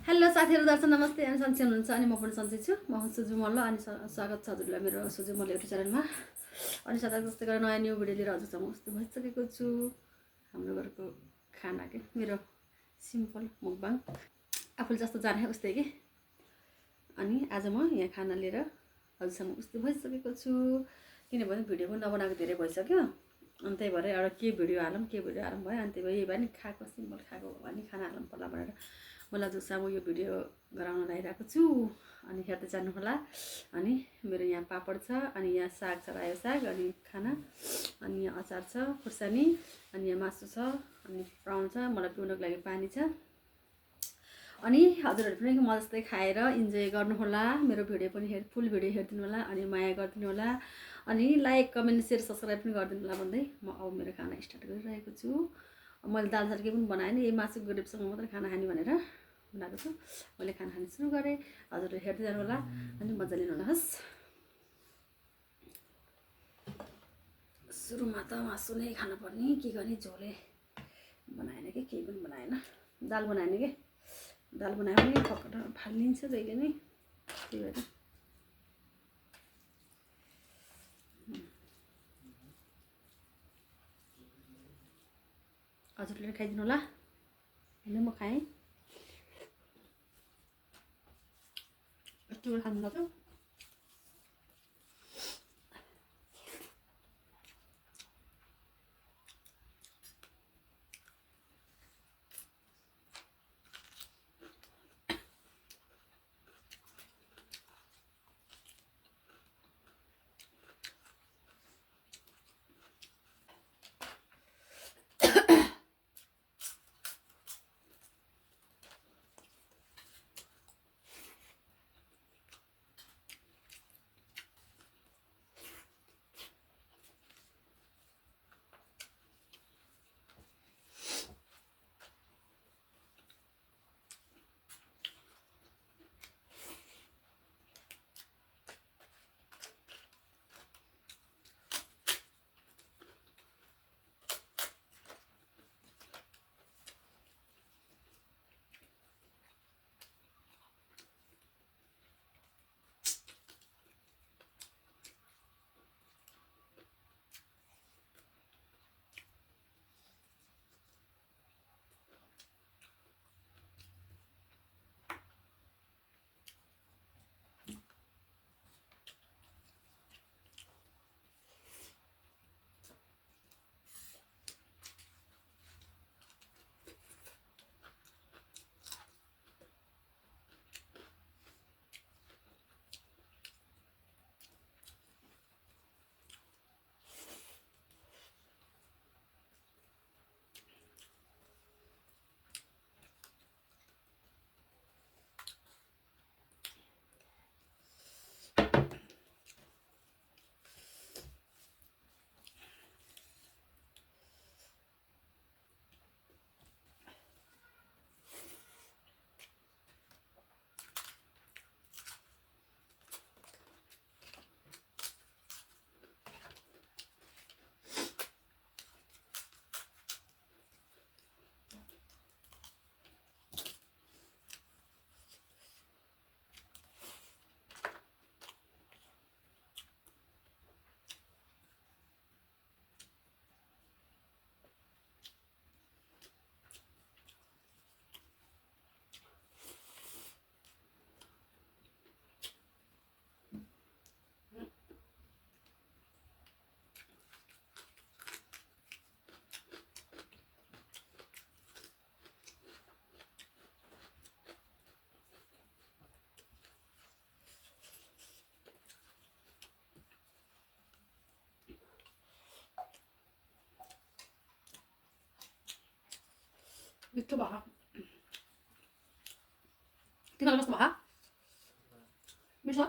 Hello साथीहरू दर्शक नमस्ते अनि सन्चै हुनुहुन्छ अनि म पनि सन्चै छु। म हुँ सुजु मल्ल अनि स्वागत छ हजुरलाई मेरो सुजु मल्ल युट्युब च्यानलमा। अनि सदा जस्तै गरेर नयाँ न्यू भिडियो लिएर हजुरसँग उपस्थित भइसकेको छु। हाम्रो घरको खाना के मेरो सिम्पल मुकबाङ आफूले जस्तो जाने उस्तै के। अनि आज म यहाँ खाना लिएर हजुरसँग उपस्थित भइसकेको छु किनभने भिडियो पनि नबनाएको धेरै भइसक्यो। अनि त्यही भएर एउटा के भिडियो हालौँ भयो। अनि त्यही भएर यही पनि खाएको सिम्पल खाएको भने खाना हालौँ पर्ला भनेर मलाई जुसामा यो भिडियो गराउन लागिरहेको छु। अनि हेर्दै जानु होला। अनि मेरो यहाँ पापड छ, अनि यहाँ साग छ, रायो साग, अनि खाना, अनि यहाँ अचार छ खुर्सानी, अनि यहाँ मासु छ, अनि प्राउन छ, मलाई पिउनको लागि पानी छ। अनि हजुरहरू पनि म जस्तै खाएर इन्जोय गर्नुहोला। मेरो भिडियो पनि फुल भिडियो हेरिदिनु होला अनि माया गरिदिनु होला। अनि लाइक कमेन्ट सेयर सब्सक्राइब पनि गरिदिनु होला भन्दै म अब मेरो खाना स्टार्ट गरिरहेको छु। मैले दाल साल केही पनि बनाएँ यही मासुको ग्रेभीसँग मात्रै खाना खाने भनेर बनाएको छु। मैले खाना खान सुरु गरेँ, हजुरहरू हेर्दै जानु होला अनि मजा लिनु होला। हस्, सुरुमा त मासु नै खानुपर्ने, के गर्ने, झोले बनाएन कि केही पनि बनाएन, दाल बनाएन कि दाल बनायो भने पकाएर फालिन्छ जहिले नै, त्यही भएर हजुरले खाइदिनु होला। होइन म खाएँ, यस्तो खानु लाग्यो। मिठो भयो, तिमीलाई कस्तो भयो? मिठो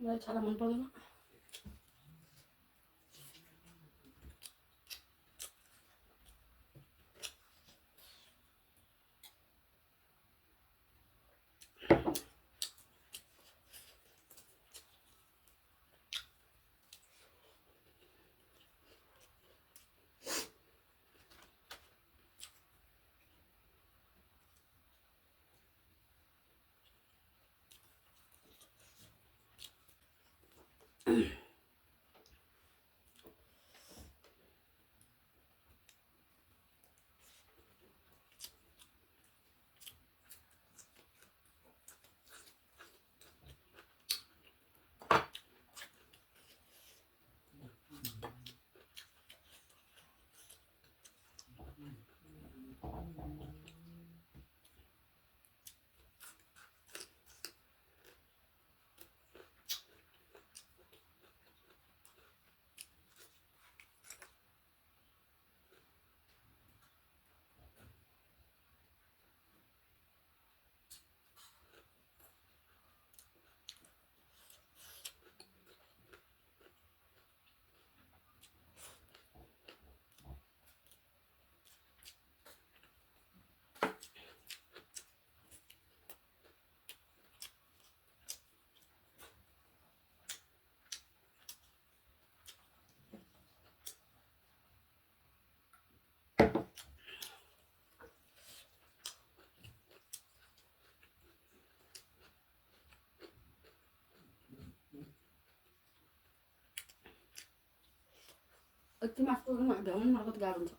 मलाई छाला मन पर्दैन। यति मासु भ्याउनु मलाई कति गाह्रो हुन्छ।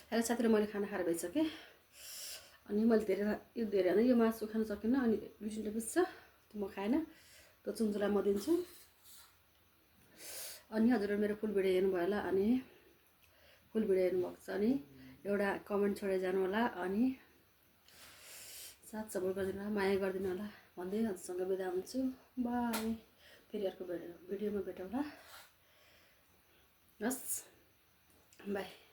हेलो साथीहरू, मैले खाना खाएर भइसकेँ। अनि मैले धेरै होइन, यो मासु खान सकिनँ। अनि 2 पिस छ, त्यो म खाएन, त्यो चुन्चुलाई म दिन्छु। अनि हजुरहरू मेरो फुल भिडियो हेर्नुभयो होला। अनि फुल भिडियो हेर्नुभएको छ अनि एउटा कमेन्ट छोडेर जानु होला। अनि साथ सपोर्ट गरिदिनु होला, माया गरिदिनु होला भन्दै हजुरसँग बिदा हुन्छु। बाई। फेरि अर्को भिडियोमा भेटौँला। हस्, बाई।